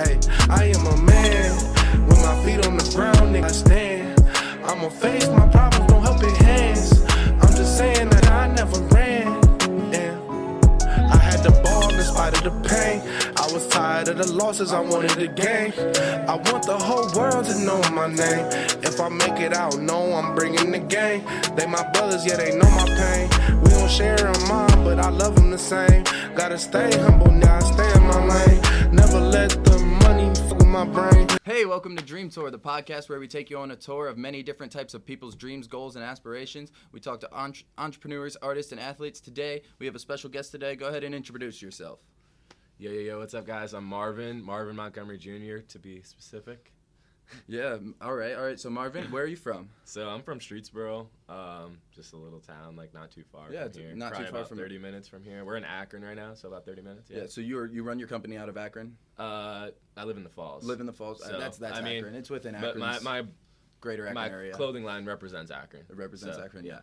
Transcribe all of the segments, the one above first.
Hey, I am a man. With my feet on the ground, nigga, I stand. I'ma face my problems, don't help it hands. I'm just saying that I never ran. Yeah. I had the ball in spite of the pain. I was tired of the losses, I wanted the game. I want the whole world to know my name. If I make it out, no, I'm bringing the game. They my brothers, yeah, they know my pain. We don't share a mind, but I love them the same. Gotta stay humble, now I stay in my lane. Never let the money fuck with my brain. Hey, welcome to Dream Tour, the podcast where we take you on a tour of many different types of people's dreams, goals, and aspirations. We talk to entrepreneurs, artists, and athletes. Today, we have a special guest today. Go ahead and introduce yourself. Yo, what's up, guys? I'm Marvin Montgomery Jr., to be specific. Yeah, all right. So, Marvin, where are you from? So, I'm from Streetsboro, just a little town, like, not too far Yeah, from here. not Probably too far about from 30 minutes from here. We're in Akron right now, so about 30 minutes. Yeah, so you run your company out of Akron? I live in the Falls. Live in the Falls? So, that's Akron. It's within Akron. Akron's But greater Akron my area. clothing line represents Akron. It represents Akron, yeah.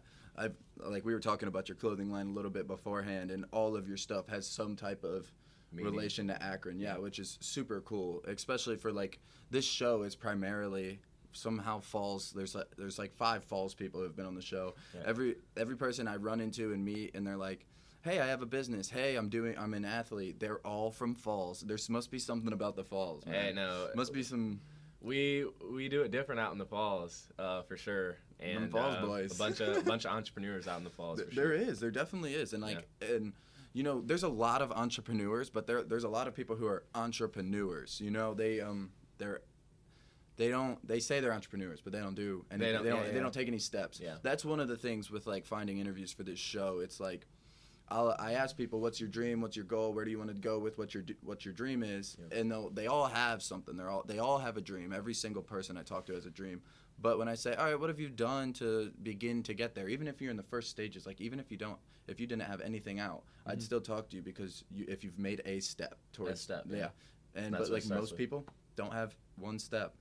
We were talking about your clothing line a little bit beforehand, and all of your stuff has some type of relation to Akron, yeah, which is super cool, especially for, like, this show is primarily somehow Falls. There's like 5 Falls people who have been on the show. Yeah. Every person I run into and meet, and they're like, hey, I have a business. Hey, I'm an athlete. They're all from Falls. There must be something about the Falls, man. Hey, no. Must be some. We do it different out in the Falls, for sure. And Falls boys. a bunch of entrepreneurs out in the Falls. For there sure. There definitely is, and and you know, there's a lot of entrepreneurs, but there's a lot of people who are entrepreneurs. You know, they say they're entrepreneurs, but they don't do anything. They don't take any steps. Yeah. That's one of the things with, like, finding interviews for this show. It's like, I ask people, what's your dream? What's your goal? Where do you want to go with what your dream is? Yeah. And they all have something. They all have a dream. Every single person I talk to has a dream. But when I say, all right, what have you done to begin to get there? Even if you're in the first stages, like, even if you didn't have anything out, I'd still talk to you because if you've made a step towards yeah. And but like most people don't have one step.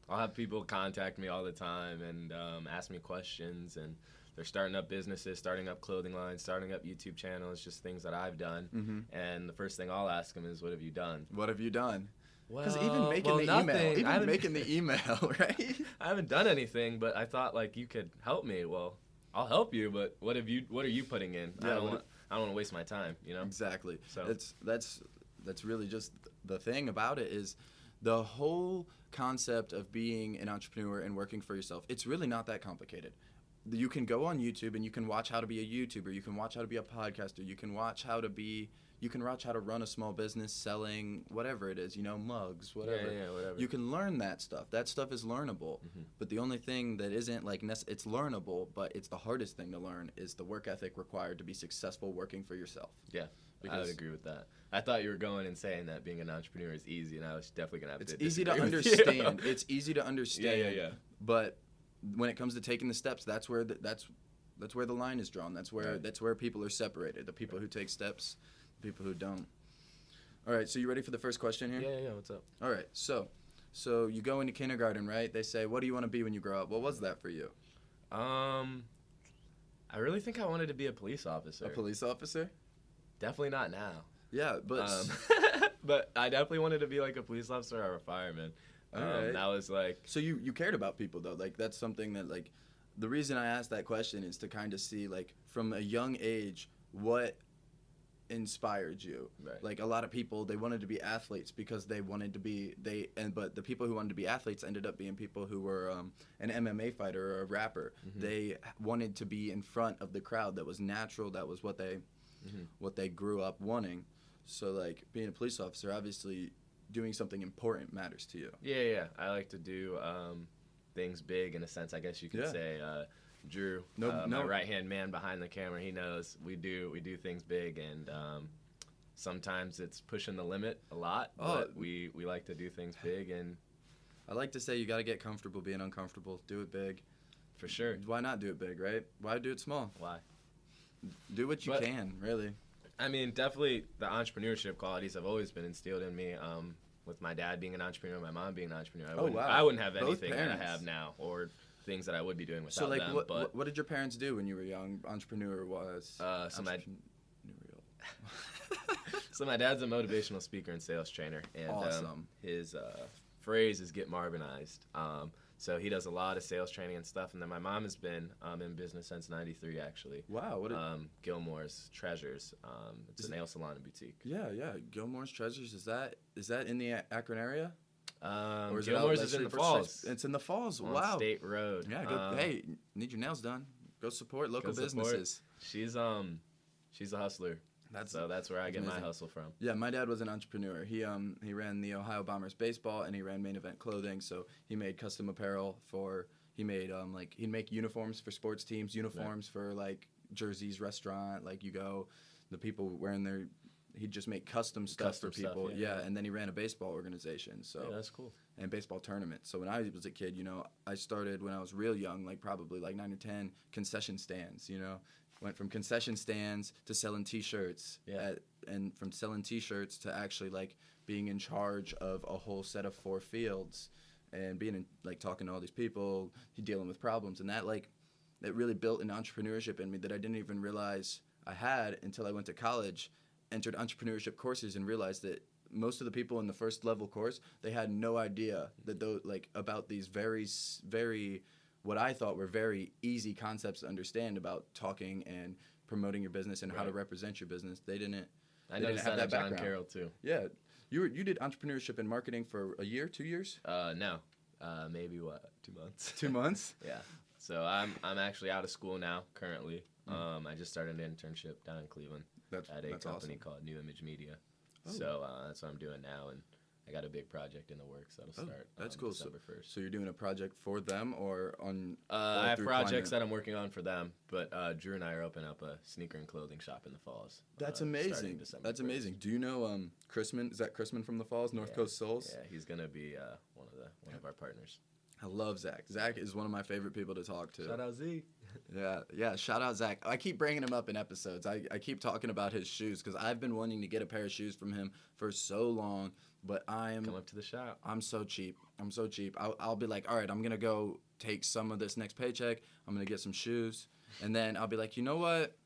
I'll have people contact me all the time and ask me questions, and they're starting up businesses, starting up clothing lines, starting up YouTube channels, just things that I've done. Mm-hmm. And the first thing I'll ask them is, what have you done? What have you done? Because Well, even making the email, right? I haven't done anything, but I thought, like, you could help me. Well, I'll help you, but what are you putting in? Yeah, I don't want to waste my time, you know? Exactly. So that's really just the thing about it is the whole concept of being an entrepreneur and working for yourself. It's really not that complicated. You can go on YouTube and you can watch how to be a YouTuber. You can watch how to be a podcaster. You can watch how to run a small business selling whatever it is, you know, mugs, whatever. Yeah, whatever. You can learn that stuff. That stuff is learnable. Mm-hmm. But the only thing that isn't, like, it's learnable, but it's the hardest thing to learn is the work ethic required to be successful working for yourself. Yeah. I would agree with that. I thought you were going and saying that being an entrepreneur is easy, and I was definitely going to have to disagree. It's easy to understand. Yeah. But when it comes to taking the steps, that's where the line is drawn. That's where people are separated. The people who take steps, the people who don't. All right, so you ready for the first question here? Yeah, what's up? All right, so you go into kindergarten, right? They say, what do you want to be when you grow up? What was that for you? I really think I wanted to be a police officer. A police officer? Definitely not now. Yeah, but but I definitely wanted to be, like, a police officer or a fireman. Right. That was like. So you cared about people, though. Like, that's something that, like, the reason I asked that question is to kind of see, like, from a young age, what inspired you. Right. Like, a lot of people, they wanted to be athletes because they wanted to be but the people who wanted to be athletes ended up being people who were an MMA fighter or a rapper. Mm-hmm. They wanted to be in front of the crowd. That was natural. That was what they grew up wanting. So, like, being a police officer, obviously doing something important matters to you. Yeah. I like to do things big, in a sense, I guess you could say. Drew, my right-hand man behind the camera, he knows we do things big, and sometimes it's pushing the limit a lot, but we like to do things big. And I like to say you got to get comfortable being uncomfortable. Do it big. For sure. Why not do it big, right? Why do it small? Why? Do what you can, really. I mean, definitely the entrepreneurship qualities have always been instilled in me. With my dad being an entrepreneur, my mom being an entrepreneur, I wouldn't have anything that I have now, or things that I would be doing without them. So, like, but what did your parents do when you were young, entrepreneur-wise? So my dad's a motivational speaker and sales trainer, and awesome. His phrase is "get Marvinized." So he does a lot of sales training and stuff. And then my mom has been in business since '93, actually. Wow. What? Gilmore's Treasures. It's a nail salon and boutique. Yeah. Gilmore's Treasures. Is that in the Akron area? Or is Gilmore's is in the Falls. It's in the Falls. On Wow. State Road. Yeah. Go, hey, need your nails done? Go support local businesses. She's a hustler. That's where I get my hustle from. Yeah, my dad was an entrepreneur. He ran the Ohio Bombers baseball, and he ran Main Event Clothing. So he made custom apparel he'd make uniforms for sports teams, uniforms for like Jersey's restaurant. Like the people wearing he'd just make custom stuff for people. Yeah, and then he ran a baseball organization. So yeah, that's cool. And baseball tournaments. So when I was a kid, I started when I was real young, like probably like 9 or 10, concession stands. Went from concession stands to selling T-shirts, and from selling T-shirts to actually like being in charge of a whole set of 4 fields, and being talking to all these people, dealing with problems, and that really built an entrepreneurship in me that I didn't even realize I had until I went to college, entered entrepreneurship courses, and realized that most of the people in the first level course, they had no idea that about these very, very, what I thought were very easy concepts to understand about talking and promoting your business and how to represent your business. They didn't have that background. John Carroll too. Yeah, you did entrepreneurship and marketing for a year, 2 years? No, maybe 2 months. 2 months? Yeah. So I'm actually out of school now currently. I just started an internship down in Cleveland at a company called New Image Media. Oh. So that's what I'm doing now, and I got a big project in the works that'll start. That's cool. December 1st. So you're doing a project for them or on? I have projects that I'm working on for them, but Drew and I are opening up a sneaker and clothing shop in the Falls. That's amazing. That's 1st. Amazing. Do you know Chrisman? Is that Chrisman from the Falls, North Coast Souls? Yeah, he's gonna be one of our partners. I love Zach. Zach is one of my favorite people to talk to. Shout out Z. Yeah. Shout out Zach. I keep bringing him up in episodes. I keep talking about his shoes because I've been wanting to get a pair of shoes from him for so long. But come up to the shop. I'm so cheap. I'll be like, all right, I'm gonna go take some of this next paycheck. I'm gonna get some shoes, and then I'll be like, you know what?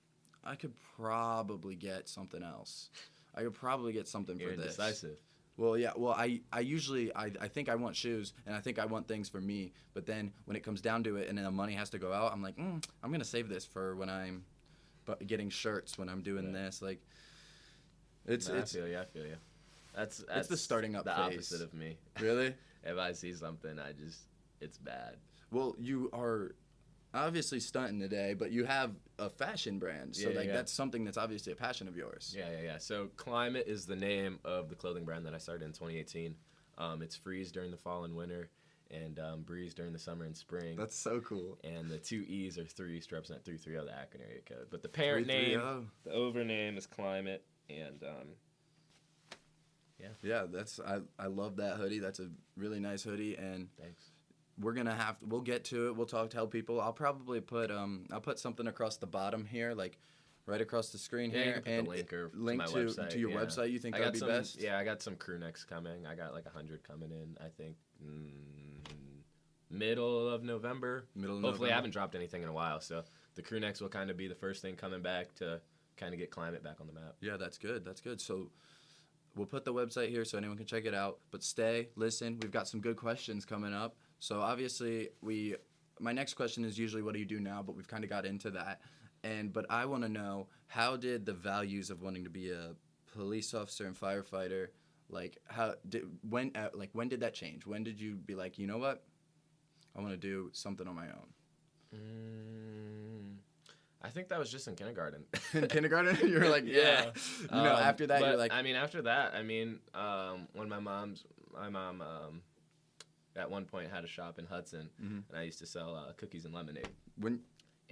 I could probably get something else. I could probably get something You're for this. Indecisive. Well, yeah. Well, I usually think I want shoes, and I think I want things for me. But then when it comes down to it, and then the money has to go out, I'm like, I'm gonna save this for when I'm getting shirts, when I'm doing this. Like, I feel you. That's the starting up the phase. Opposite of me. Really? If I see something, it's bad. Well, you are obviously stunting today, but you have a fashion brand, so that's something that's obviously a passion of yours. Yeah. So Climate is the name of the clothing brand that I started in 2018. It's Freeze during the fall and winter, and Breeze during the summer and spring. That's so cool. And the 2 E's are 3 to represent 330, the Akron area code. But the parent name, the over name is Climate, and Yeah, I love that hoodie. That's a really nice hoodie, and thanks. We'll get to it. We'll tell people. I'll probably put something across the bottom here, like right across the screen here, and link to my website. To your website. You think that'd be best? Yeah, I got some crew necks coming. I got like 100 coming in. I think middle of November. Hopefully, I haven't dropped anything in a while, so the crew necks will kind of be the first thing coming back to kind of get Climate back on the map. Yeah, that's good. So we'll put the website here so anyone can check it out. But listen. We've got some good questions coming up. So obviously, my next question is usually what do you do now, but we've kind of got into that. But I want to know, how did the values of wanting to be a police officer and firefighter, when did that change? When did you be like, you know what, I want to do something on my own? I think that was just in kindergarten. In kindergarten, you were like, yeah. After that, you're like. When my mom at one point had a shop in Hudson, and I used to sell cookies and lemonade.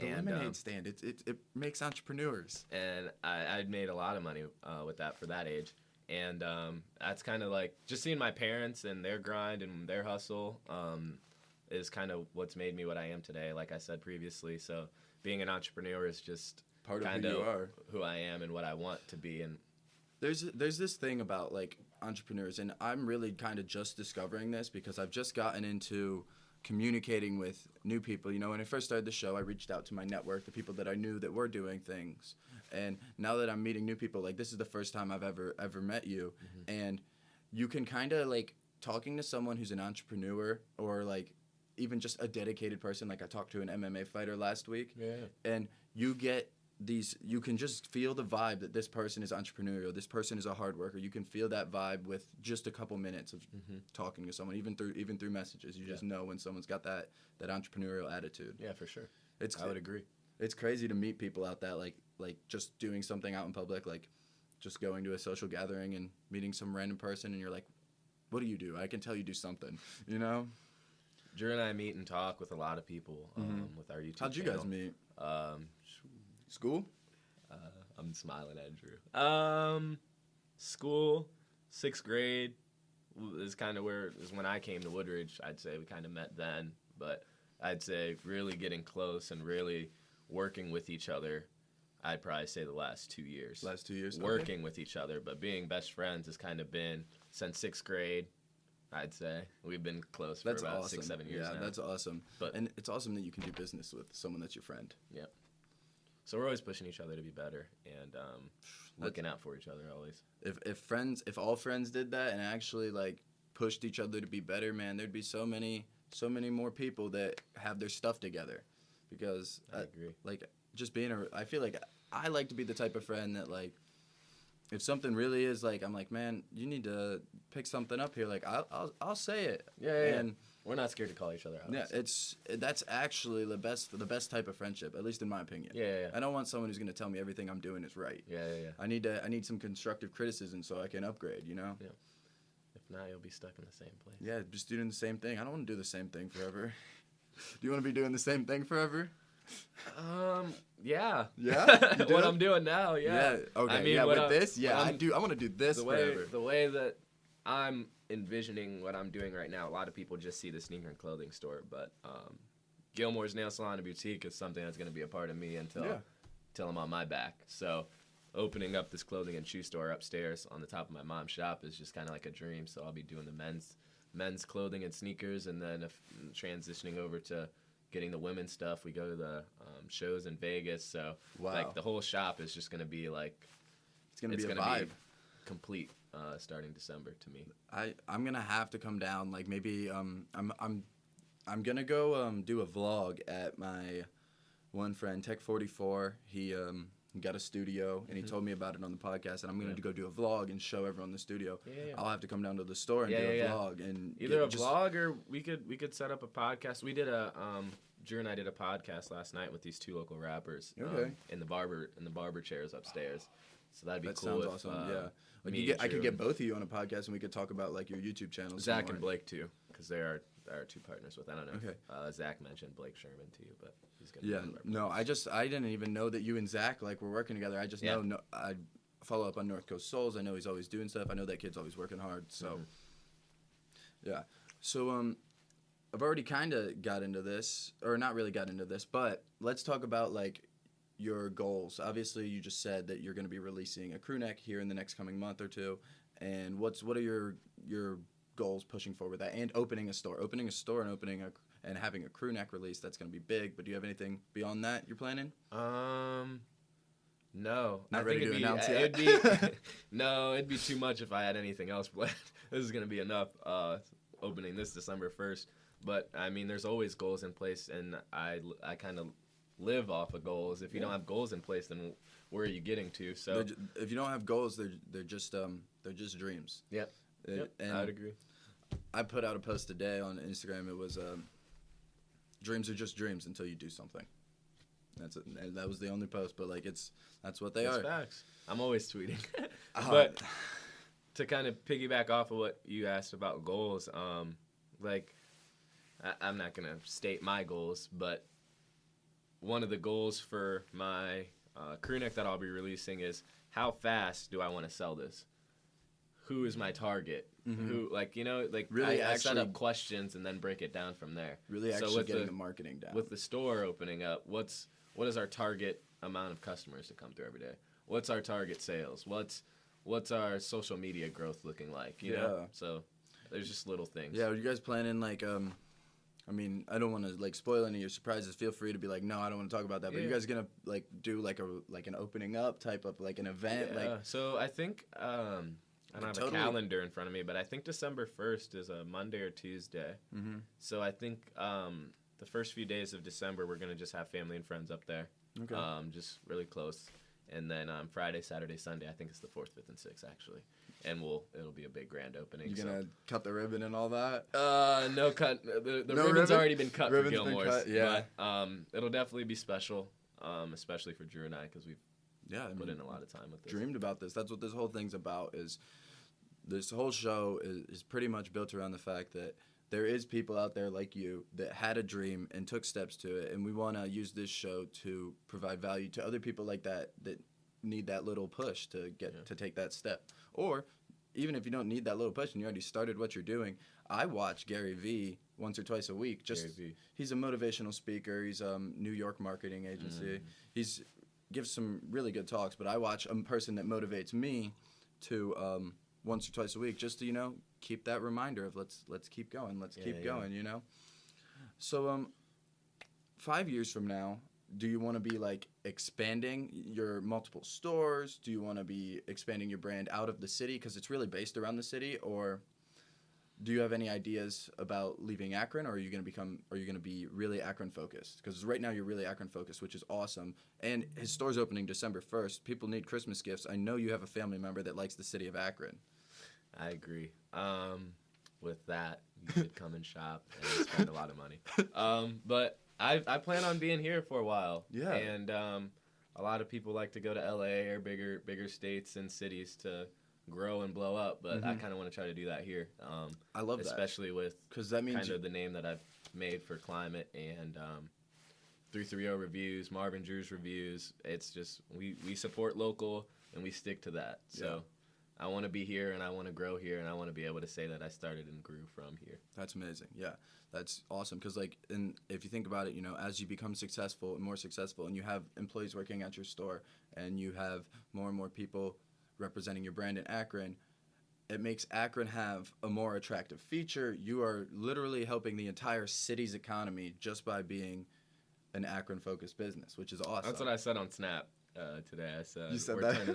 Lemonade stand, it makes entrepreneurs. And I'd made a lot of money with that for that age. And that's kind of like just seeing my parents and their grind and their hustle is kind of what's made me what I am today, like I said previously. So being an entrepreneur is just part of who you are, who I am and what I want to be. And there's this thing about like entrepreneurs, and I'm really kind of just discovering this because I've just gotten into communicating with new people. You know, when I first started the show, I reached out to my network, the people that I knew that were doing things. And now that I'm meeting new people, like, this is the first time I've ever met you. And you can kind of, like, talking to someone who's an entrepreneur or, like, even just a dedicated person. Like, I talked to an MMA fighter last week. And you can just feel the vibe that this person is entrepreneurial, this person is a hard worker. You can feel that vibe with just a couple minutes of talking to someone, even through messages. You just know when someone's got that entrepreneurial attitude. Yeah, for sure. I would agree. It's crazy to meet people out that like just doing something out in public, like just going to a social gathering and meeting some random person, and you're like, what do you do? I can tell you do something, you know? Drew and I meet and talk with a lot of people with our YouTube channel. How'd you guys meet? School? I'm smiling at Drew. School, 6th grade is kind of is when I came to Woodridge. I'd say we kind of met then, but I'd say really getting close and really working with each other, I'd probably say the last 2 years. Last 2 years? Working with each other, but being best friends has kind of been since 6th grade, I'd say. We've been close for about awesome. 6-7 years now. Yeah, that's awesome. And it's awesome that you can do business with someone that's your friend. Yep. So we're always pushing each other to be better and looking out for each other always. If all friends did that and actually like pushed each other to be better, man, there'd be so many more people that have their stuff together. Because I agree. Like just I feel like I like to be the type of friend that like if something really is like I'm like, man, you need to pick something up here. Like I'll say it. Yeah. And we're not scared to call each other out. Yeah, that's actually the best type of friendship, at least in my opinion. Yeah. I don't want someone who's gonna tell me everything I'm doing is right. Yeah. I need some constructive criticism so I can upgrade. You know. Yeah. If not, you'll be stuck in the same place. Yeah, just doing the same thing. I don't want to do the same thing forever. Do you want to be doing the same thing forever? Yeah. Yeah? What I'm doing now, yeah. Okay, I mean, yeah, with this, yeah, I want to do this forever. The way that I'm envisioning what I'm doing right now, a lot of people just see the sneaker and clothing store, but Gilmore's Nail Salon and Boutique is something that's going to be a part of me until I'm on my back. So opening up this clothing and shoe store upstairs on the top of my mom's shop is just kind of like a dream. So I'll be doing the men's clothing and sneakers, and then transitioning over to getting the women's stuff. We go to the shows in Vegas, so like the whole shop is just gonna be like it's gonna be a vibe. Complete starting December to me. I'm gonna have to come down. Like maybe I'm gonna go do a vlog at my one friend Tech 44. He got a studio, and he told me about it on the podcast, and I'm going to go do a vlog and show everyone the studio. Yeah. I'll have to come down to the store and do a vlog. And either a vlog or we could set up a podcast. We did Drew and I did a podcast last night with these 2 local rappers in the barber chairs upstairs. So that'd be cool. That sounds awesome, yeah. Like I could get both of you on a podcast, and we could talk about like your YouTube channels. Zach and Blake too, because they are our 2 partners with. I don't know. Okay. If, Zach mentioned Blake Sherman to you, but he's gonna. Yeah. No, I didn't even know that you and Zach like were working together. I just know. I follow up on North Coast Souls. I know he's always doing stuff. I know that kid's always working hard. So. Yeah. So I've already kind of got into this, or not really got into this, but let's talk about like your goals. Obviously, you just said that you're going to be releasing a crew neck here in the next coming month or 2, and what are your goals pushing forward that, and opening a store and having a crew neck release? That's going to be big. But do you have anything beyond that you're planning? No. Not ready to announce yet? No, it'd be too much if I had anything else planned. This is going to be enough. Opening this December 1st. But I mean, there's always goals in place, and I kind of live off of goals. If you don't have goals in place, then where are you getting to? So if you don't have goals, they're just dreams. Yep. And I'd agree. I put out a post today on Instagram. It was dreams are just dreams until you do something. That's it. And that was the only post, but like that's what they are. Facts. I'm always tweeting. But to kind of piggyback off of what you asked about goals, like I'm not gonna state my goals, but one of the goals for my crew neck that I'll be releasing is how fast do I want to sell this? Who is my target? Mm-hmm. Who, like, you know, like really I set up questions and then break it down from there. Really actually getting the marketing down. With the store opening up, what is our target amount of customers to come through every day? What's our target sales? What's our social media growth looking like? You know? So there's just little things. Yeah, are you guys planning like I mean, I don't want to like spoil any of your surprises. Feel free to be like, no, I don't want to talk about that. But you guys gonna like do like an opening up type of like an event? Yeah. Like, so I think I don't have a calendar in front of me, but I think December 1st is a Monday or Tuesday. Mm-hmm. So I think the first few days of December we're gonna just have family and friends up there. Okay. Just really close. And then Friday, Saturday, Sunday, I think it's the 4th, 5th, and 6th actually. And it'll be a big grand opening. You gonna cut the ribbon and all that? No cut. The No ribbon's ribbon? already been cut for Gilmore's. Cut, yeah. But it'll definitely be special, especially for Drew and I, because we've put in a lot of time with this. Dreamed about this. That's what this whole thing's about. Is this whole show is pretty much built around the fact that there is people out there like you that had a dream and took steps to it, and we want to use this show to provide value to other people like that need that little push to get to take that step. Or even if you don't need that little push and you already started what you're doing, I watch Gary Vee once or twice a week. He's a motivational speaker. He's New York marketing agency. He's gives some really good talks, but I watch a person that motivates me to once or twice a week just to keep that reminder of let's keep going, keep going. So 5 years from now, do you want to be like expanding your multiple stores? Do you want to be expanding your brand out of the city because it's really based around the city? Or do you have any ideas about leaving Akron, or are you going to be really Akron focused? Because right now you're really Akron focused, which is awesome. And his store's opening December 1st. People need Christmas gifts. I know you have a family member that likes the city of Akron. I agree. With that, you should come and shop and spend a lot of money. But I plan on being here for a while. Yeah. And a lot of people like to go to LA or bigger states and cities to grow and blow up, but I kind of want to try to do that here. I love that. Especially with that means kind of the name that I've made for Climate and 330 Reviews, Marvin Drew's Reviews. It's just we support local and we stick to that. So I want to be here and I want to grow here and I want to be able to say that I started and grew from here. That's amazing. Yeah, that's awesome. Because if you think about it, as you become successful and more successful, and you have employees working at your store, and you have more and more people representing your brand in Akron, it makes Akron have a more attractive feature. You are literally helping the entire city's economy just by being an Akron-focused business, which is awesome. That's what I said on Snap. Today I said,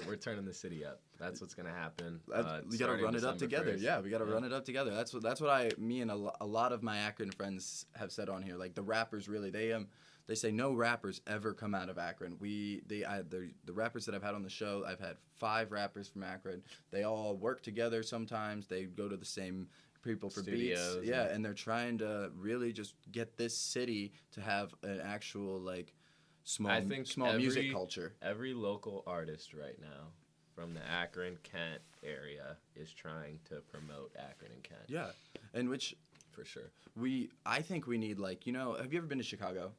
we're turning the city up. That's what's gonna happen. We gotta run it up together. 1st. Yeah, we gotta run it up together. That's what me and a lot of my Akron friends have said on here. Like the rappers, really, they say no rappers ever come out of Akron. The rappers that I've had on the show, I've had 5 rappers from Akron. They all work together sometimes. They go to the same people for Studios, beats. Yeah, and they're trying to really just get this city to have an actual small music culture. Every local artist right now from the Akron, Kent area is trying to promote Akron and Kent. Yeah, and which for sure. I think we need have you ever been to Chicago?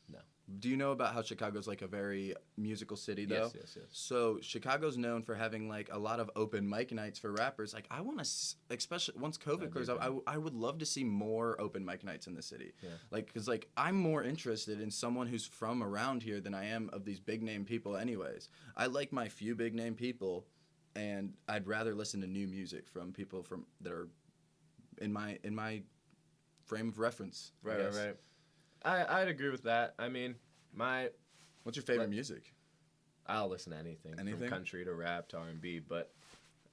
No. Do you know about how Chicago's a very musical city though? Yes. So Chicago's known for having a lot of open mic nights for rappers. I want to, especially once COVID clears up, I would love to see more open mic nights in the city. Yeah. Because I'm more interested in someone who's from around here than I am of these big name people anyways. I like my few big name people, and I'd rather listen to new music from people that are in my frame of reference. Right. I'd agree with that. I mean, what's your favorite music? I'll listen to anything from country to rap to R&B, but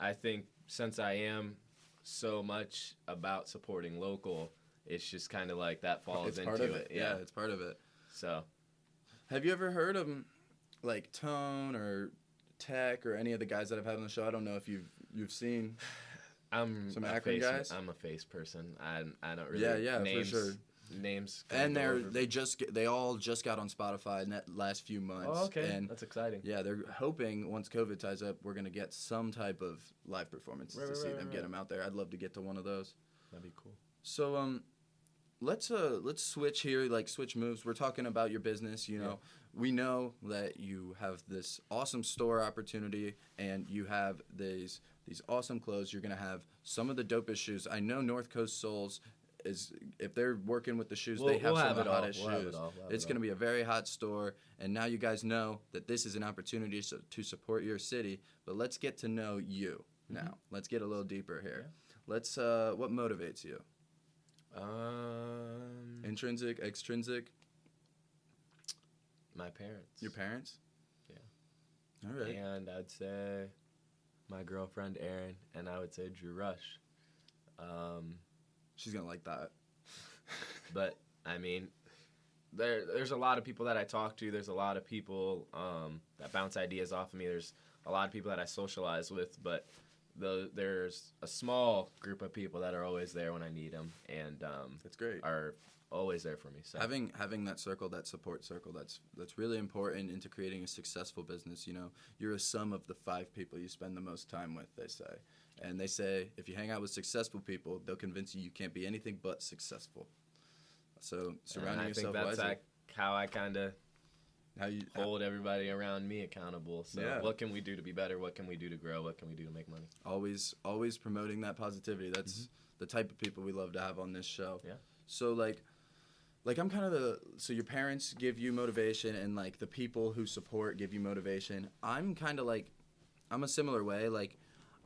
I think since I am so much about supporting local, it's just kind of that falls into it. Yeah, it's part of it. So, have you ever heard of Tone or Tech or any of the guys that I've had on the show? I don't know if you've seen some Akron guys. I'm a face person. I don't really names, for sure. Names and they all just got on Spotify in that last few months. Oh, okay. And that's exciting. Yeah, they're hoping once COVID ties up, we're gonna get some type of live performances to see them get them out there. I'd love to get to one of those. That'd be cool. So let's switch here, switch moves. We're talking about your business. We know that you have this awesome store opportunity, and you have these awesome clothes. You're gonna have some of the dopest shoes. I know North Coast Soles. If they're working with the shoes, they have some of the hottest shoes. It's going to be a very hot store, and now you guys know that this is an opportunity to support your city. But let's get to know you now. Let's get a little deeper here. Let's what motivates you? Intrinsic, extrinsic? My parents. Your parents? Yeah. All right. And I'd say my girlfriend, Erin, and I would say Drew Rush. She's going to like that. But, I mean, there's a lot of people that I talk to. There's a lot of people that bounce ideas off of me. There's a lot of people that I socialize with, but there's a small group of people that are always there when I need them, and that's great. Are always there for me. So having that circle, that support circle, that's really important into creating a successful business. You know, you're a sum of the 5 people you spend the most time with, they say. And they say if you hang out with successful people, they'll convince you can't be anything but successful. So surrounding yourself wisely. I think that's how I kind of hold everybody around me accountable. So what can we do to be better? What can we do to grow? What can we do to make money? Always promoting that positivity. That's the type of people we love to have on this show. Yeah. So like I'm kind of so your parents give you motivation, and like the people who support give you motivation. I'm kind of like, I'm a similar way. Like,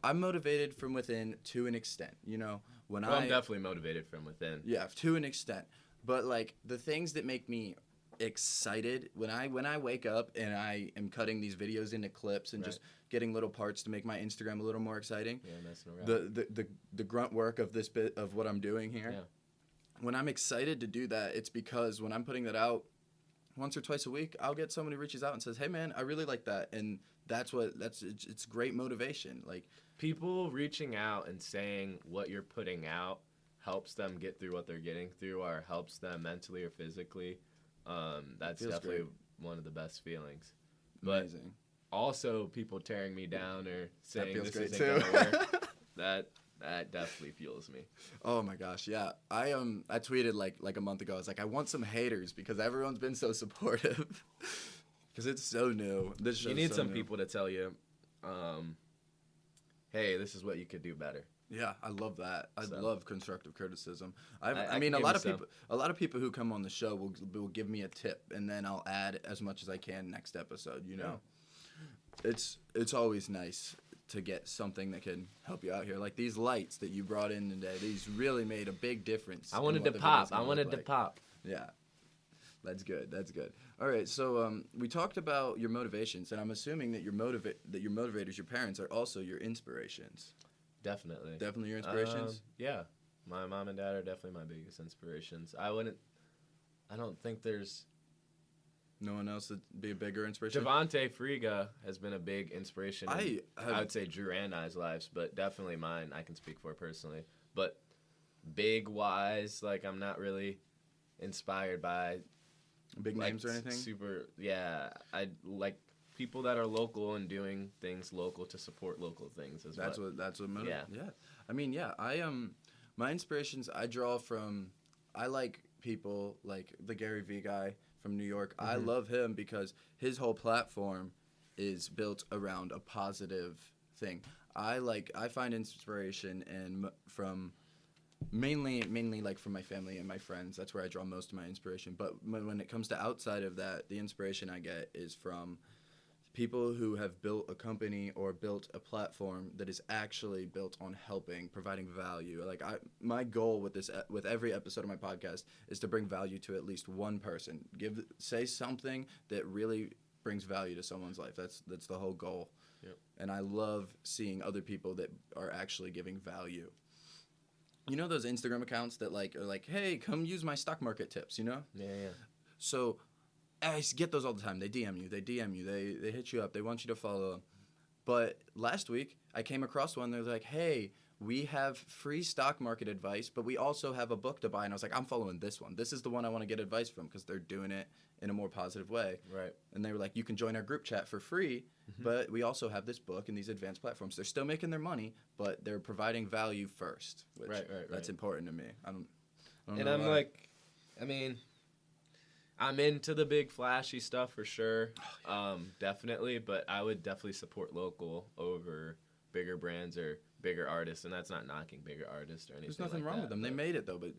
I'm motivated from within to an extent, you know. I'm definitely motivated from within. Yeah, to an extent. But like the things that make me excited when I wake up and I am cutting these videos into clips and just getting little parts to make my Instagram a little more exciting. Yeah, messing around. The grunt work of this bit of what I'm doing here. Yeah. When I'm excited to do that, it's because when I'm putting that out once or twice a week, I'll get someone who reaches out and says, "Hey man, I really like that." And it's great motivation. Like, people reaching out and saying what you're putting out helps them get through what they're getting through, or helps them mentally or physically. That's definitely great. One of the best feelings. Amazing. But also people tearing me down or saying this isn't too. gonna work. That definitely fuels me. Oh my gosh, yeah. I tweeted like a month ago. I was like, I want some haters because everyone's been so supportive. Because it's so new. This show's you need so some new. people to tell you, hey, this is what you could do better. Yeah, I love that. I love constructive criticism. I mean, a lot of people who come on the show will give me a tip, and then I'll add as much as I can next episode. You know, it's always nice to get something that can help you out here. Like these lights that you brought in today. These really made a big difference. I wanted to pop. Yeah, that's good. That's good. All right, so we talked about your motivations, and I'm assuming that your motivators, your parents, are also your inspirations. Definitely your inspirations? Yeah. My mom and dad are definitely my biggest inspirations. I don't think there's no one else that'd be a bigger inspiration? Javante Friga has been a big inspiration I would say Drew and I's lives, but definitely mine I can speak for personally. But big wise, like I'm not really inspired by big names or anything? I like people that are local and doing things local to support local things as well. That's what motivates. Yeah. I mean, I my inspirations I draw from. I like people like the Gary Vee guy from New York. I love him because his whole platform is built around a positive thing. I find inspiration from mainly like from my family and my friends. That's where I draw most of my inspiration. But when it comes to outside of that, the inspiration I get is from people who have built a company or built a platform that is actually built on providing value. Like my goal with every episode of my podcast is to bring value to at least one person. Say something that really brings value to someone's life. That's the whole goal. Yep. And I love seeing other people that are actually giving value. You know those Instagram accounts that are like, hey, come use my stock market tips, you know? Yeah. So I get those all the time. They DM you. They hit you up. They want you to follow them. But last week, I came across one. They're like, hey, we have free stock market advice, but we also have a book to buy. And I was like, I'm following this one. This is the one I want to get advice from because they're doing it in a more positive way. Right. And they were like, you can join our group chat for free, but we also have this book and these advanced platforms. They're still making their money, but they're providing value first, which that's important to me. I don't and know I'm why. like, I mean, I'm into the big flashy stuff for sure, definitely, but I would definitely support local over bigger brands or bigger artists, and that's not knocking bigger artists or anything. There's nothing like wrong that, with them. They made it though, but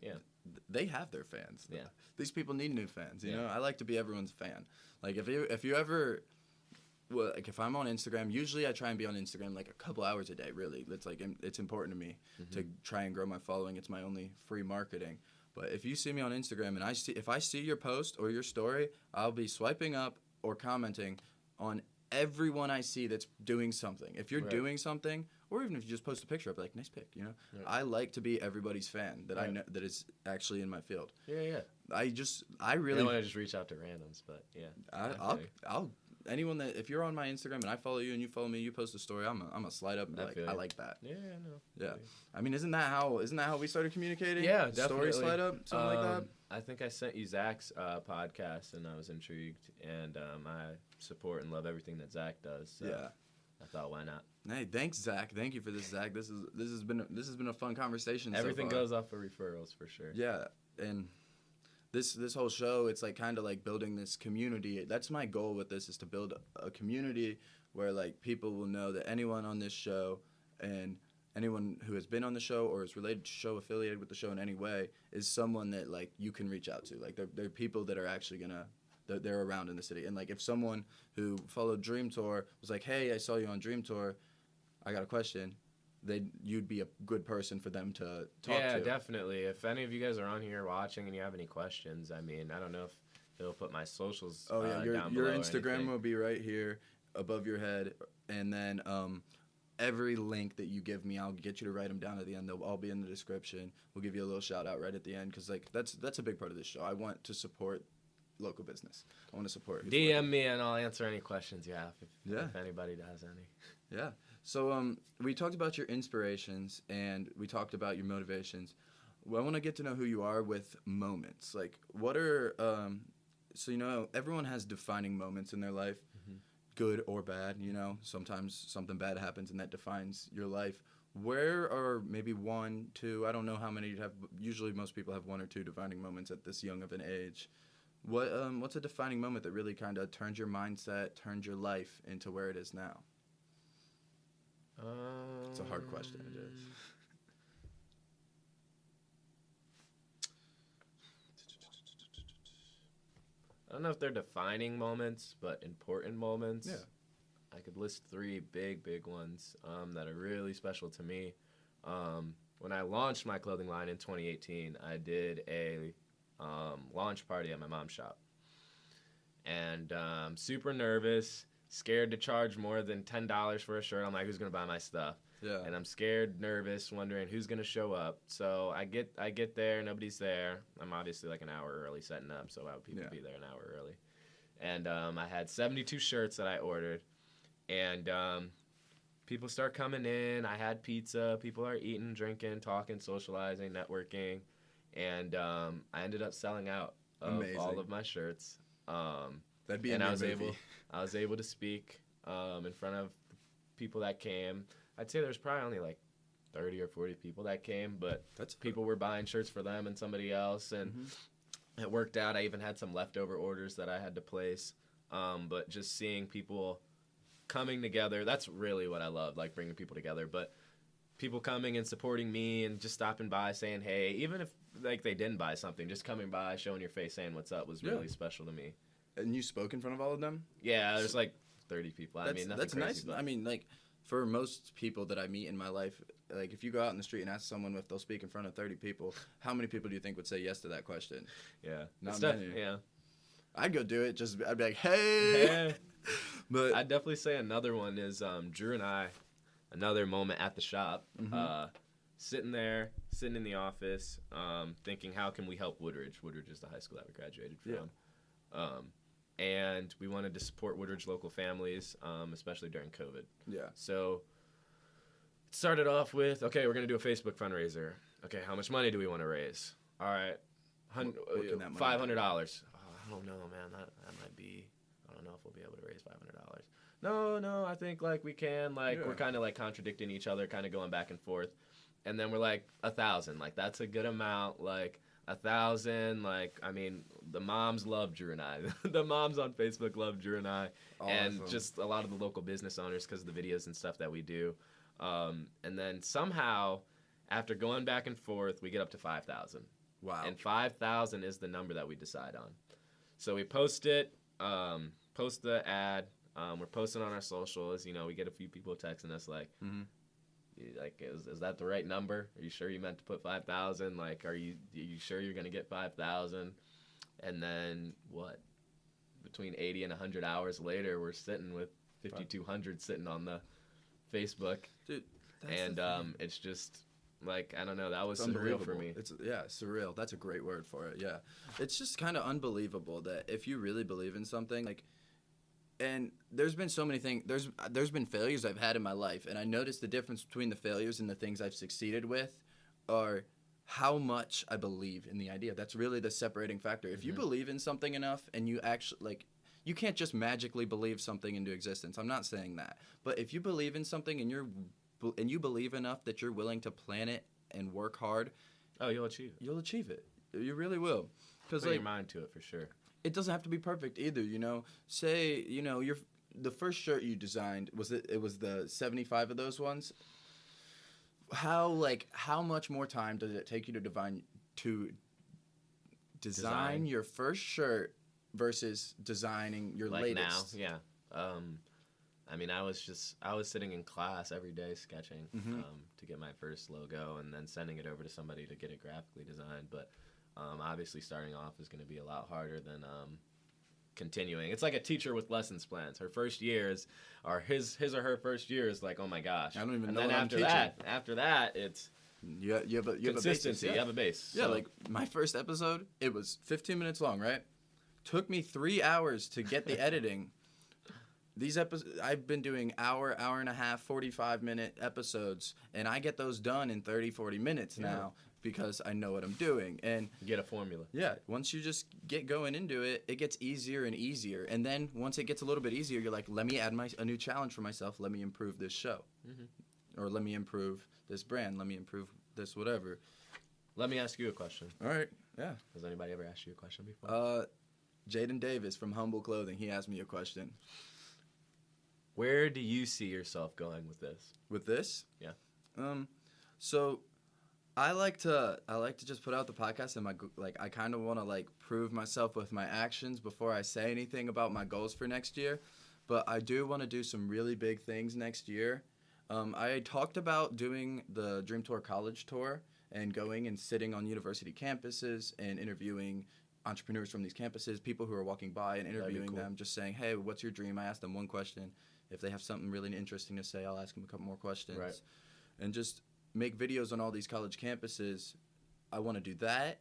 they have their fans. Yeah. These people need new fans. You know, I like to be everyone's fan. Like if you ever well, like if I'm on Instagram, usually I try and be on Instagram like a couple hours a day. Really, it's important to me to try and grow my following. It's my only free marketing. But if you see me on Instagram and if I see your post or your story, I'll be swiping up or commenting on everyone I see that's doing something. If you're doing something, or even if you just post a picture, I'll be like, nice pic, you know? Right. I like to be everybody's fan that I know that is actually in my field. Yeah. I really... I don't want to just reach out to randoms, but yeah. I'll anyone that, if you're on my Instagram and I follow you and you follow me, you post a story, I'm gonna slide up and be like, I like that. Yeah, I know. Yeah. I mean, isn't that how we started communicating? Yeah, definitely. Story slide up, something like that? I think I sent you Zach's podcast, and I was intrigued, and I support and love everything that Zach does. So yeah. I thought, why not? Hey, thanks, Zach. Thank you for this, Zach. This has been a fun conversation. Everything so far. goes off of referrals for sure. Yeah, and this whole show, it's like kind of like building this community. That's my goal with this, is to build a community where like people will know that anyone on this show and anyone who has been on the show or is related to the show, affiliated with the show in any way, is someone that like you can reach out to. Like they're people that are actually they're around in the city. And like if someone who followed Dream Tour was like, hey, I saw you on Dream Tour, I got a question, you'd be a good person for them to talk to. Yeah, definitely. If any of you guys are on here watching and you have any questions, I mean, I don't know if it'll put my socials down below. Your Instagram will be right here above your head, and then every link that you give me, I'll get you to write them down at the end. They'll all be in the description. We'll give you a little shout out right at the end, because like that's a big part of this show. I want to support local business. I want to support. DM me and I'll answer any questions you have if anybody has any. Yeah. So we talked about your inspirations and we talked about your motivations. Well, I want to get to know who you are with moments. Like, what are so you know, everyone has defining moments in their life, good or bad. You know, sometimes something bad happens and that defines your life. Where are maybe 1, 2? I don't know how many you have. Usually, most people have 1 or 2 defining moments at this young of an age. What's a defining moment that really kind of turned your mindset, turned your life into where it is now? It's a hard question. It is. I don't know if they're defining moments, but important moments. Yeah. I could list 3 big ones that are really special to me. When I launched my clothing line in 2018, I did a launch party at my mom's shop. And super nervous, scared to charge more than $10 for a shirt. I'm like, who's going to buy my stuff? Yeah. And I'm scared, nervous, wondering who's going to show up. So I get there, nobody's there. I'm obviously like an hour early setting up, so why would people be there an hour early? And I had 72 shirts that I ordered. And people start coming in. I had pizza. People are eating, drinking, talking, socializing, networking. And I ended up selling out of all of my shirts. That'd be I was able to speak in front of people that came. I'd say there's probably only like 30 or 40 people that came, but people were buying shirts for them and somebody else, and it worked out. I even had some leftover orders that I had to place, but just seeing people coming together, that's really what I love, like bringing people together. But people coming and supporting me and just stopping by saying hey, even if like they didn't buy something, just coming by, showing your face, saying what's up was really special to me. And you spoke in front of all of them? Yeah, there's like 30 people. I mean, that's nice. But... I mean, like for most people that I meet in my life, like if you go out in the street and ask someone if they'll speak in front of 30 people, how many people do you think would say yes to that question? Yeah, not many. Yeah, I'd go do it. I'd be like, hey. But I'd definitely say another one is Drew and I. Another moment at the shop, sitting in the office, thinking, how can we help Woodridge? Woodridge is the high school that we graduated from. Yeah. And we wanted to support Woodridge local families, especially during COVID. Yeah. So it started off with, okay, we're going to do a Facebook fundraiser. Okay, how much money do we want to raise? All right, $500. I don't know, man. That might be, I don't know if we'll be able to raise $500. No, I think, like, we can. Like, we're kind of, like, contradicting each other, kind of going back and forth. And then we're like, 1,000. Like, that's a good amount. Like, 1,000. Like, I mean, the moms love Drew and I. The moms on Facebook love Drew and I. Awesome. And just a lot of the local business owners because of the videos and stuff that we do. And then somehow, after going back and forth, we get up to 5,000. Wow. And 5,000 is the number that we decide on. So we post it, post the ad. We're posting on our socials. You know, we get a few people texting us like, like, is that the right number? Are you sure you meant to put 5,000? Like, are you sure you're gonna get 5,000? And then what? Between 80 and 100 hours later, we're sitting with 5,200 sitting on the Facebook, dude. And it's just like, I don't know, that was surreal for me. It's surreal. That's a great word for it. Yeah, it's just kind of unbelievable that if you really believe in something, like, and there's been so many things. There's been failures I've had in my life, and I noticed the difference between the failures and the things I've succeeded with are how much I believe in the idea. That's really the separating factor. If you believe in something enough, and you actually like. You can't just magically believe something into existence. I'm not saying that. But if you believe in something and you believe enough that you're willing to plan it and work hard, you'll achieve it. You'll achieve it. You really will. Put your mind to it for sure. It doesn't have to be perfect either, you know. Say, you know, the first shirt you designed, it was the 75 of those ones. How much more time does it take you to design your first shirt versus designing your latest? Now, yeah. I mean, I was sitting in class every day sketching to get my first logo and then sending it over to somebody to get it graphically designed. But obviously starting off is going to be a lot harder than continuing. It's like a teacher with lessons plans. Her first years, or his or her first year is like, oh my gosh. I don't even and know then what after I'm teaching. After that, it's you have a consistency. Basis, yeah. You have a base. Yeah, so. like my first episode, it was 15 minutes long, right? Took me 3 hours to get the editing. These episodes, I've been doing hour and a half, 45-minute episodes, and I get those done in 30, 40 minutes now because I know what I'm doing. And you get a formula. Yeah, once you just get going into it, it gets easier and easier. And then once it gets a little bit easier, you're like, let me add a new challenge for myself. Let me improve this show. Or let me improve this brand. Let me improve this whatever. Let me ask you a question. All right, yeah. Has anybody ever asked you a question before? Jaden Davis from Humble Clothing, he asked me a question. Where do you see yourself going with this? With this? Yeah. So I like to just put out the podcast, and I kind of want to prove myself with my actions before I say anything about my goals for next year. But I do want to do some really big things next year. I talked about doing the Dream Tour College Tour and going and sitting on university campuses and interviewing entrepreneurs from these campuses, people who are walking by and interviewing them, just saying, hey, what's your dream? I ask them one question. If they have something really interesting to say, I'll ask them a couple more questions. Right. And just make videos on all these college campuses. I want to do that,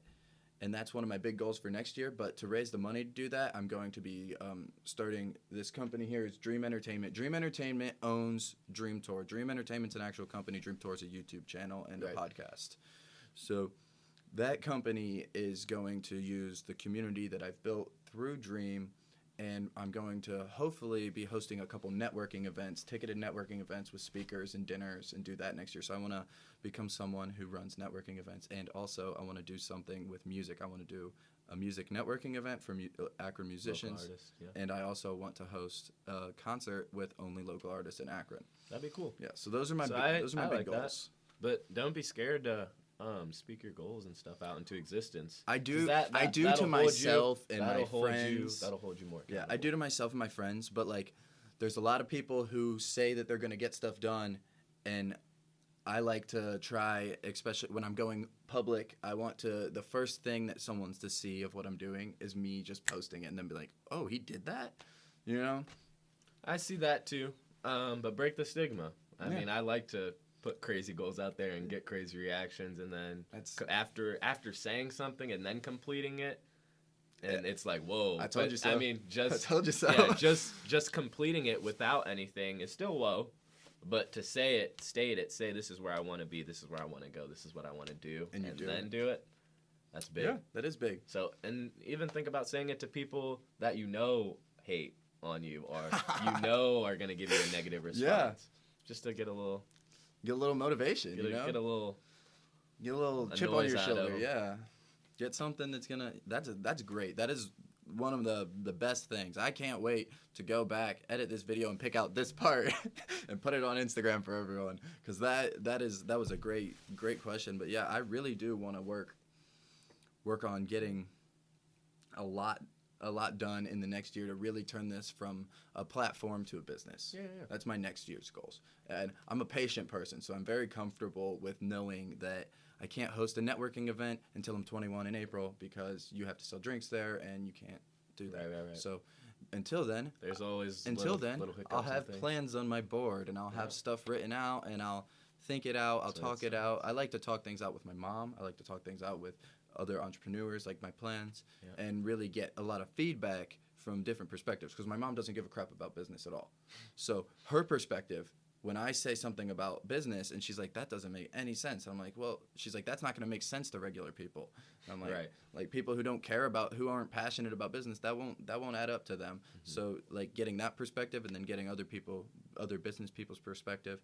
and that's one of my big goals for next year. But to raise the money to do that, I'm going to be starting this company here. It's Dream Entertainment. Dream Entertainment owns Dream Tour. Dream Entertainment's an actual company. Dream Tour is a YouTube channel and a podcast. So that company is going to use the community that I've built through Dream, and I'm going to hopefully be hosting a couple networking events, ticketed networking events with speakers and dinners, and do that next year. So I want to become someone who runs networking events, and also I want to do something with music. I want to do a music networking event for Akron musicians, local artists, yeah. And I also want to host a concert with only local artists in Akron. That'd be cool. Yeah, so those are my big goals. But don't be scared to speak your goals and stuff out into existence. I do to myself and my friends. That'll hold you more accountable. Yeah, I do to myself and my friends, but there's a lot of people who say that they're going to get stuff done, and I like to try, especially when I'm going public, the first thing that someone's to see of what I'm doing is me just posting it and then be like, oh, he did that? You know? I see that too, but break the stigma. I mean, I like to put crazy goals out there and get crazy reactions, and then after saying something and then completing it, and it's like, whoa. I told you so. I mean, I told you so. Yeah, just completing it without anything is still whoa, but to say it, state it, say this is where I want to be, this is where I want to go, this is what I want to do, and then do it. That's big. Yeah, that is big. So, and even think about saying it to people that you know hate on you, or are going to give you a negative response. Just to get a little motivation, get a little chip on your shoulder. Yeah, get something that's great. That is one of the best things. I can't wait to go back, edit this video, and pick out this part and put it on Instagram for everyone, because that was a great question. But yeah, I really do want to work on getting a lot a lot done in the next year to really turn this from a platform to a business. Yeah. That's my next year's goals. And I'm a patient person, so I'm very comfortable with knowing that I can't host a networking event until I'm 21 in April because you have to sell drinks there and you can't do that. Right. So until then, there's always little hiccups I'll have and plans on my board and I'll have stuff written out and I'll think it out. I'll talk it out. I like to talk things out with my mom. I like to talk things out with other entrepreneurs, like my plans, and really get a lot of feedback from different perspectives because my mom doesn't give a crap about business at all. So her perspective, when I say something about business and she's like, that doesn't make any sense. I'm like, well, she's like, that's not going to make sense to regular people. And I'm like, like people who don't care about, who aren't passionate about business, that won't add up to them. Mm-hmm. So like getting that perspective and then getting other business people's perspective,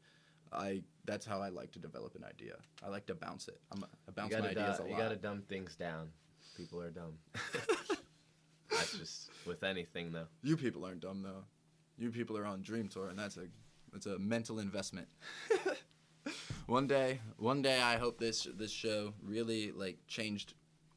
that's how I like to develop an idea. I like to bounce it. I bounce my ideas a lot. You got to dumb things down. People are dumb. That's just with anything, though. You people aren't dumb, though. You people are on Dream Tour, and that's a mental investment. One day, I hope this show really like changed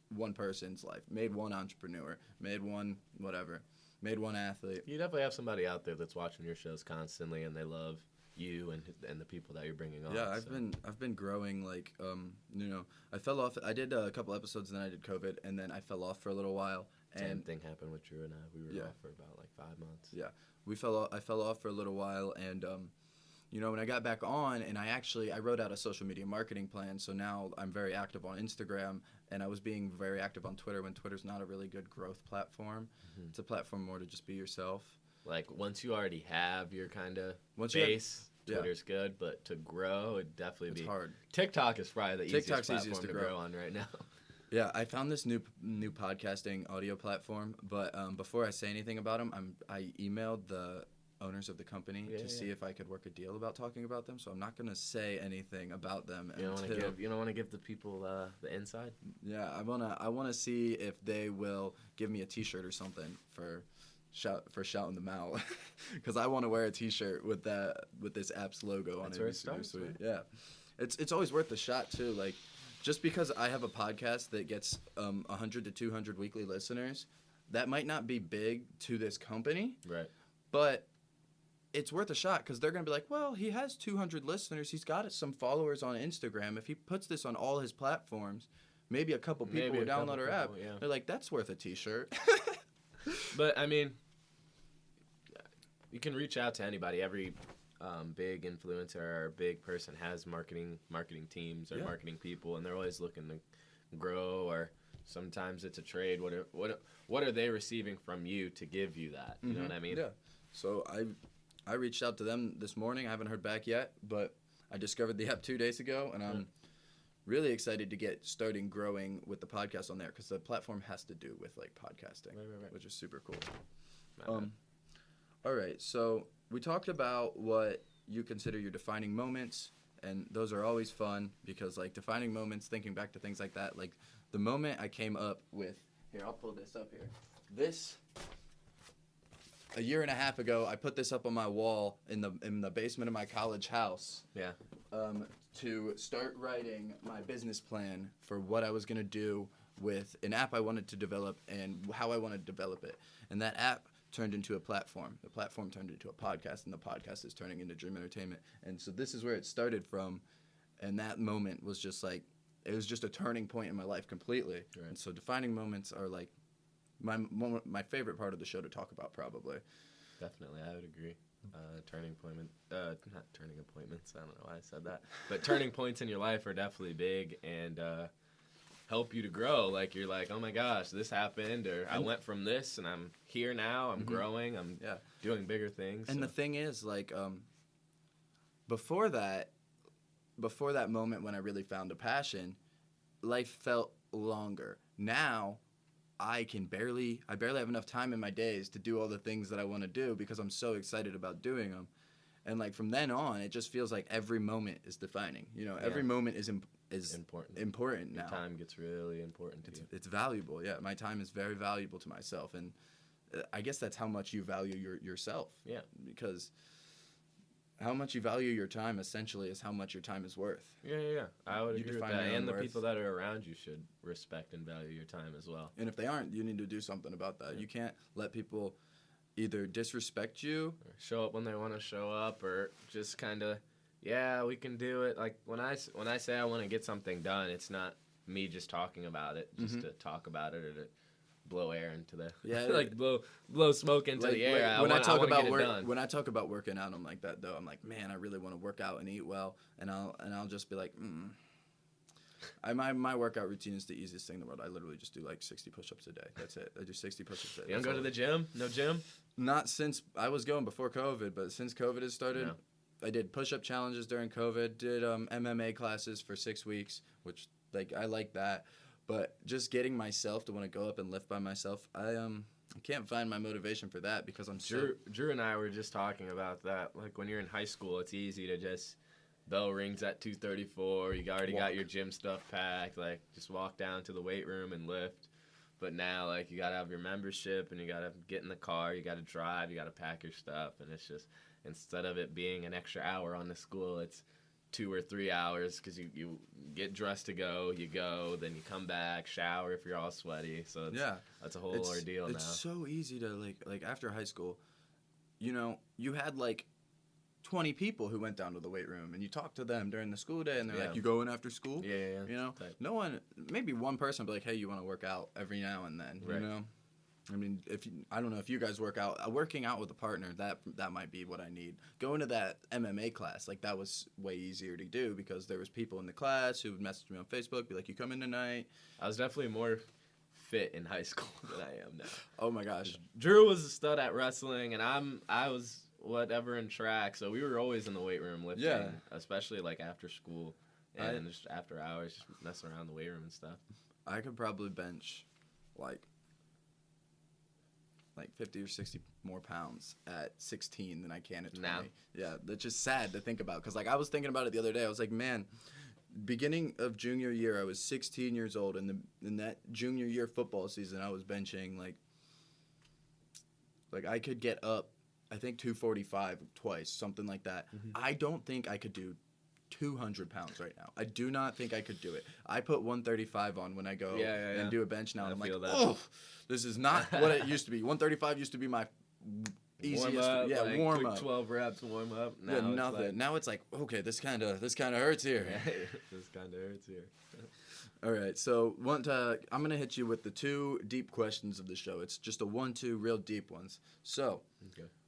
one person's life, made one entrepreneur, made one whatever, made one athlete. You definitely have somebody out there that's watching your shows constantly, and they love you and the people that you're bringing on. Yeah, I've been growing, like I fell off. I did a couple episodes, then I did COVID, and then I fell off for a little while. Same thing happened with Drew and I. We were off for about like 5 months. Yeah, I fell off for a little while, and when I got back on, and I wrote out a social media marketing plan. So now I'm very active on Instagram, and I was being very active on Twitter when Twitter's not a really good growth platform. Mm-hmm. It's a platform more to just be yourself. Like once you already have your kind of base, Twitter's good, but to grow, it'd definitely be hard. TikTok is probably the easiest platform to grow on right now. Yeah, I found this new podcasting audio platform, but before I say anything about them, I emailed the owners of the company to see if I could work a deal about talking about them. So I'm not gonna say anything about them. You don't want to give the people the inside. Yeah, I wanna see if they will give me a T-shirt or something for shouting them out, because I want to wear a T-shirt with this app's logo on it. Where it starts, right? Yeah, it's always worth the shot too. Like, just because I have a podcast that gets 100 to 200 weekly listeners, that might not be big to this company, right? But it's worth a shot because they're gonna be like, well, he has 200 listeners. He's got some followers on Instagram. If he puts this on all his platforms, maybe a couple people will download our app. Yeah. They're like, that's worth a T-shirt. But I mean, you can reach out to anybody. Every big influencer or big person has marketing teams or marketing people, and they're always looking to grow. Or sometimes it's a trade. What are they receiving from you to give you that? You know what I mean? Yeah. So I reached out to them this morning. I haven't heard back yet, but I discovered the app 2 days ago, and I'm really excited to get starting growing with the podcast on there because the platform has to do with like podcasting, which is super cool. All right, so we talked about what you consider your defining moments, and those are always fun because like defining moments, thinking back to things like that, like the moment I came up with, here, I'll pull this up here. This, a year and a half ago, I put this up on my wall in the basement of my college house. Yeah. To start writing my business plan for what I was going to do with an app I wanted to develop and how I wanted to develop it. And that app turned into a platform. The platform turned into a podcast, and the podcast is turning into Dream Entertainment. And so this is where it started from, and that moment was just like, it was just a turning point in my life completely. Right. And so defining moments are like my favorite part of the show to talk about, probably. Definitely, I would agree. Not turning appointments, I don't know why I said that. But turning points in your life are definitely big and help you to grow. Like, you're like, oh my gosh, this happened, or I went from this and I'm here now, I'm growing, I'm doing bigger things. And the thing is, like, before that moment when I really found a passion, life felt longer. Now, I barely have enough time in my days to do all the things that I want to do because I'm so excited about doing them. And like from then on, it just feels like every moment is defining. You know, every moment is important now. Your time gets really important to you. It's valuable. Yeah, my time is very valuable to myself, and I guess that's how much you value yourself. Yeah, because how much you value your time essentially is how much your time is worth. Yeah. I would agree with that. And the people that are around you should respect and value your time as well. And if they aren't, you need to do something about that. Yeah. You can't let people either disrespect you, or show up when they want to show up, or just kind of, we can do it. Like when I say I want to get something done, it's not me just talking about it, just to talk about it or to blow air into the like blow smoke into the air. When I talk about working out, I'm like that though. I'm like, man, I really want to work out and eat well, and I'll just be like, my workout routine is the easiest thing in the world. I literally just do like 60 push-ups a day. That's it. I do 60 push-ups a day. You don't go to the gym? No gym? Not since I was going before COVID, but since COVID has started, I did push-up challenges during COVID. Did MMA classes for 6 weeks, which like I like that. But just getting myself to want to go up and lift by myself, I can't find my motivation for that because I'm Drew and I were just talking about that. Like when you're in high school, it's easy to just bell rings at 2:34. You already got your gym stuff packed. Like just walk down to the weight room and lift. But now like you gotta have your membership and you gotta get in the car. You gotta drive. You gotta pack your stuff. And it's just instead of it being an extra hour on the school, it's 2 or 3 hours because you get dressed to go, you go, then you come back, shower if you're all sweaty. So that's a whole ordeal now. It's so easy to like after high school, you had like 20 people who went down to the weight room and you talked to them during the school day and they're like, you going after school? Yeah. No one, maybe one person, but like, hey, you want to work out every now and then, right. I mean, I don't know if you guys work out. Working out with a partner, that might be what I need. Going to that MMA class, like that was way easier to do because there was people in the class who would message me on Facebook, be like, "You coming tonight?" I was definitely more fit in high school than I am now. Oh my gosh, Drew was a stud at wrestling, and I was whatever in track. So we were always in the weight room lifting, especially like after school and just after hours, just messing around in the weight room and stuff. I could probably bench like 50 or 60 more pounds at 16 than I can at 20. Now. Yeah, that's just sad to think about because, like, I was thinking about it the other day. I was like, man, beginning of junior year, I was 16 years old, and in that junior year football season, I was benching, like I could get up, I think, 245 twice, something like that. Mm-hmm. I don't think I could do 200 pounds right now. I do not think I could do it. I put 135 on when I go and do a bench now. I'm like, this is not what it used to be. 135 used to be my easiest. Warm up. 12 reps, warm up. Now nothing. Now it's like, okay, this kind of hurts here. This kind of hurts here. All right, so I'm gonna hit you with the 2 deep questions of the show. It's just a 1-2 real deep ones. So,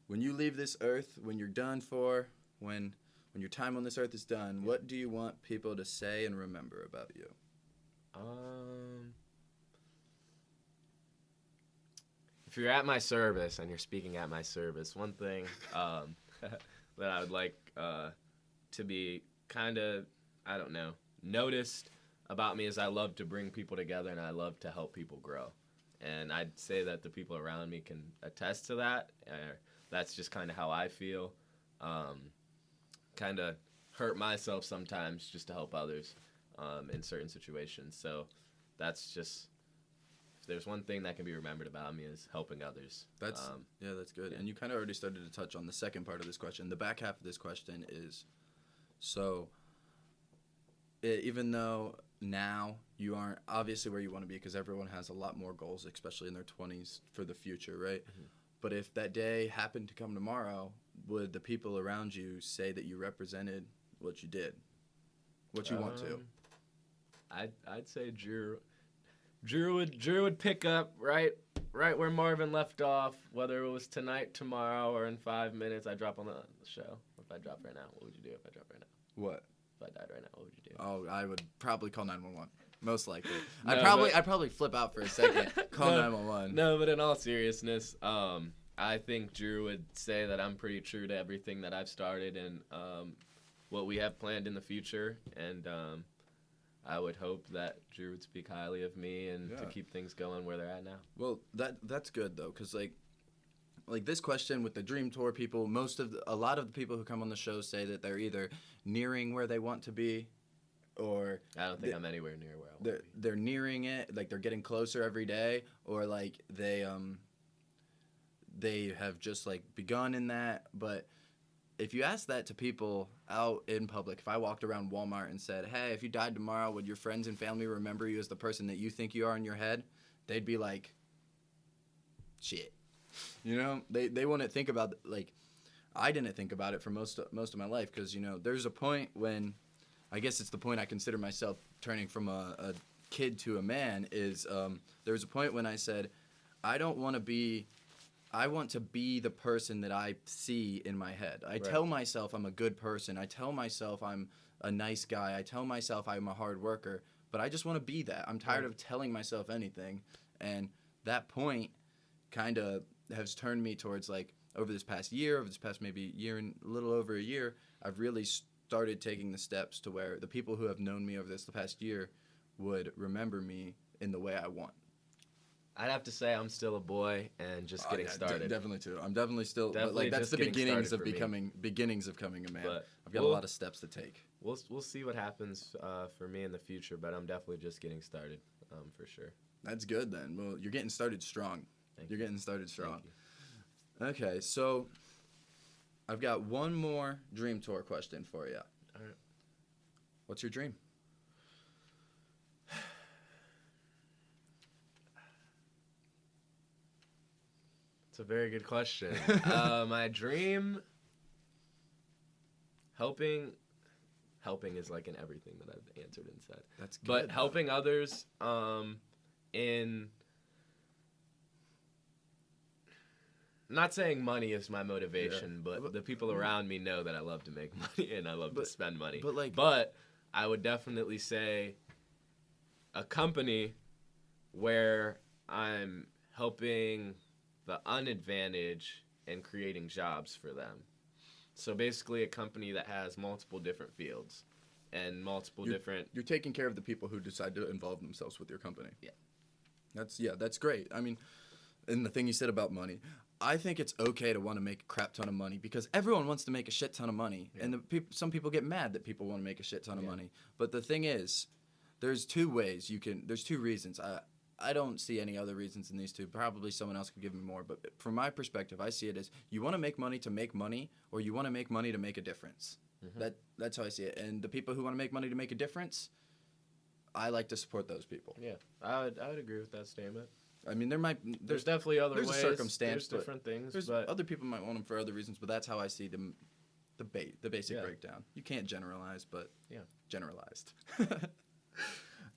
when you leave this earth, when you're done for, when your time on this earth is done, what do you want people to say and remember about you? If you're at my service and you're speaking at my service, one thing that I would like to be kind of, I don't know, noticed about me is I love to bring people together and I love to help people grow. And I'd say that the people around me can attest to that. That's just kind of how I feel. Kind of hurt myself sometimes just to help others in certain situations. So that's just, if there's one thing that can be remembered about me is helping others. That's good. Yeah. And you kind of already started to touch on the second part of this question. The back half of this question is, so even though now you aren't obviously where you want to be because everyone has a lot more goals, especially in their 20s for the future, right? Mm-hmm. But if that day happened to come tomorrow, would the people around you say that you represented what you did, what you want to? I'd say Drew would pick up right where Marvin left off, whether it was tonight, tomorrow, or in 5 minutes. I drop on the show. If I drop right now, what would you do if I drop right now? What? If I died right now, what would you do? Oh, I would probably call 911. Most likely. I'd probably flip out for a second. Call 911. No, but in all seriousness, I think Drew would say that I'm pretty true to everything that I've started and what we have planned in the future. And I would hope that Drew would speak highly of me and to keep things going where they're at now. Well, that's good though, because like this question with the Dream Tour people, a lot of the people who come on the show say that they're either nearing where they want to be, or I don't think I'm anywhere near where I want to be. They're nearing it, like they're getting closer every day, or like they have just like begun in that. But if you ask that to people out in public, if I walked around Walmart and said, hey, if you died tomorrow, would your friends and family remember you as the person that you think you are in your head? They'd be like, shit. You know, they wouldn't think about, like, I didn't think about it for most of my life because, you know, there's a point when, I guess it's the point I consider myself turning from a kid to a man is there was a point when I said, I want to be the person that I see in my head. I tell myself I'm a good person. I tell myself I'm a nice guy. I tell myself I'm a hard worker. But I just want to be that. I'm tired of telling myself anything. And that point kind of has turned me towards, like, over this past maybe year and a little over a year, I've really started taking the steps to where the people who have known me over the past year would remember me in the way I want. I'd have to say I'm still a boy and just getting started. Definitely too. I'm definitely still. But like that's the beginnings of becoming a man. But I've got a lot of steps to take. We'll see what happens for me in the future, but I'm definitely just getting started for sure. That's good then. Well, you're getting started strong. You're getting started strong. Thank you. Okay, so I've got one more dream tour question for you. All right. What's your dream? It's a very good question. My dream, helping is like in everything that I've answered and said. That's good. But helping others in, not saying money is my motivation, but the people around me know that I love to make money and I love to spend money. But I would definitely say a company where I'm helping the unadvantaged and creating jobs for them. So basically a company that has multiple different fields and You're taking care of the people who decide to involve themselves with your company. Yeah. That's great. I mean, and the thing you said about money, I think it's okay to want to make a crap ton of money because everyone wants to make a shit ton of money. Yeah. And some people get mad that people want to make a shit ton of money. But the thing is, there's two reasons. I don't see any other reasons in these two. Probably someone else could give me more. But from my perspective, I see it as you want to make money to make money, or you want to make money to make a difference. Mm-hmm. That's how I see it. And the people who want to make money to make a difference, I like to support those people. Yeah, I would agree with that statement. I mean, there's definitely other ways. There's a circumstance. There's different things. But other people might want them for other reasons. But that's how I see them. The basic breakdown. You can't generalize, but generalized.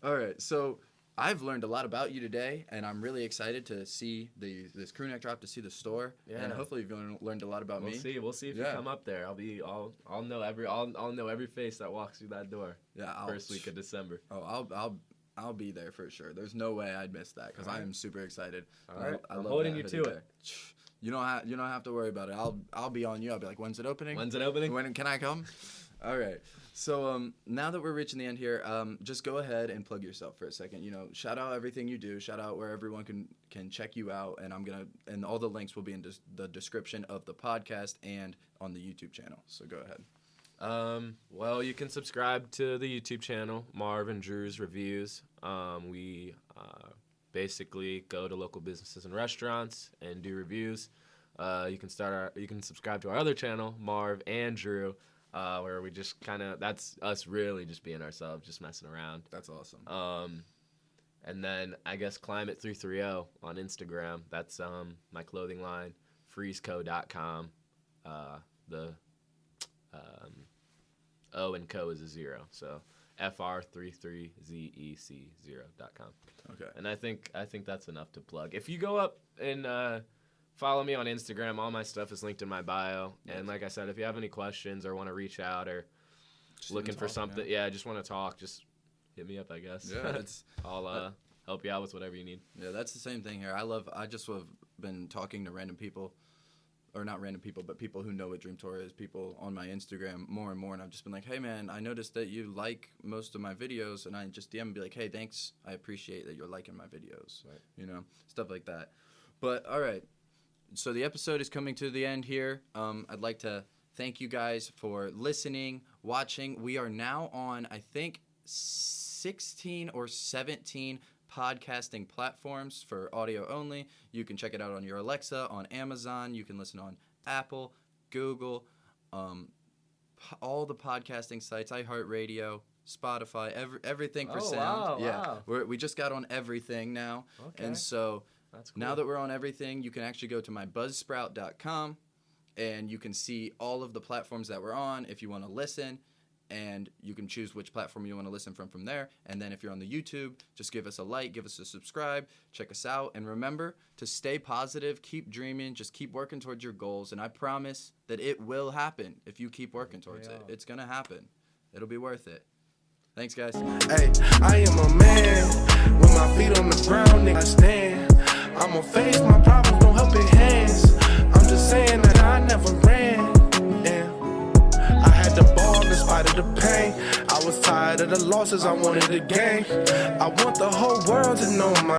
All right, so I've learned a lot about you today, and I'm really excited to see this crew neck drop, to see the store, and hopefully you've learned a lot about me. We'll see if you come up there. I'll know every face that walks through that door. Yeah, first week of December. Oh, I'll be there for sure. There's no way I'd miss that because I am super excited. All right, I'm holding you to it. You don't have to worry about it. I'll be on you. I'll be like, when's it opening? When can I come? All right. So now that we're reaching the end here, just go ahead and plug yourself for a second. You know, shout out everything you do. Shout out where everyone can check you out, and all the links will be in the description of the podcast and on the YouTube channel. So go ahead. Well, you can subscribe to the YouTube channel, Marv and Drew's Reviews. We basically go to local businesses and restaurants and do reviews. You can subscribe to our other channel, Marv and Drew. Where we just that's us really just being ourselves, just messing around. That's awesome. And then I guess Climate330 on Instagram. That's my clothing line. Freezeco.com. The O and Co is a 0. So FR33ZEC0.com. Okay. And I think that's enough to plug. If you go up and follow me on Instagram. All my stuff is linked in my bio. Yes. And like I said, if you have any questions or want to reach out or just looking for something, just want to talk, just hit me up, I guess. Yeah, I'll help you out with whatever you need. Yeah, that's the same thing here. I just have been talking to random people, or not random people, but people who know what Dream Tour is, people on my Instagram more and more, and I've just been like, hey, man, I noticed that you like most of my videos, and I just DM and be like, hey, thanks. I appreciate that you're liking my videos. Right. You know, stuff like that. But, all right. So the episode is coming to the end here. I'd like to thank you guys for listening, watching. We are now on, I think, 16 or 17 podcasting platforms for audio only. You can check it out on your Alexa, on Amazon. You can listen on Apple, Google, all the podcasting sites, iHeartRadio, Spotify, everything for sound. Wow, yeah, wow. we just got on everything now. Okay. And so That's cool. now that we're on everything, you can actually go to mybuzzsprout.com and you can see all of the platforms that we're on if you want to listen. And you can choose which platform you want to listen from there. And then if you're on the YouTube, just give us a like, give us a subscribe, check us out. And remember to stay positive, keep dreaming, just keep working towards your goals. And I promise that it will happen if you keep working towards it. It's going to happen. It'll be worth it. Thanks, guys. Hey, I am a man with my feet on the ground, nigga, I stand. I'ma face my problems, don't help it hands. I'm just saying that I never ran. I had to ball in spite of the pain. I was tired of the losses, I wanted to gain. I want the whole world to know my